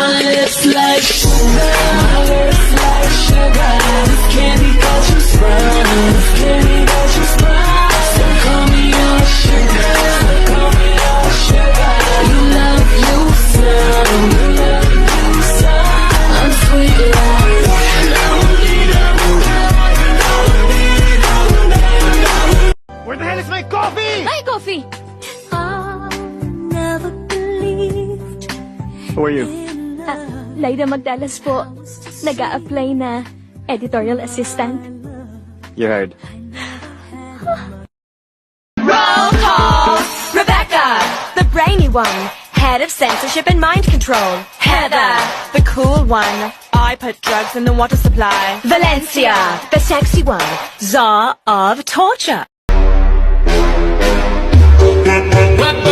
My lips like sugar, my lips like sugar. This candy got you sprung, this candy got you sprung. So call me your sugar, so call me your sugar. You love you some, you love you some. I'm sweet like Where the hell is my coffee? My coffee! Never believed Who are you? Lyda Magdalas po. Nag-a-apply na editorial assistant. You're hired. Roll call! Rebecca, the brainy one, head of censorship and mind control. Heather, the cool one, I put drugs in the water supply. Valencia, the sexy one, czar of torture. what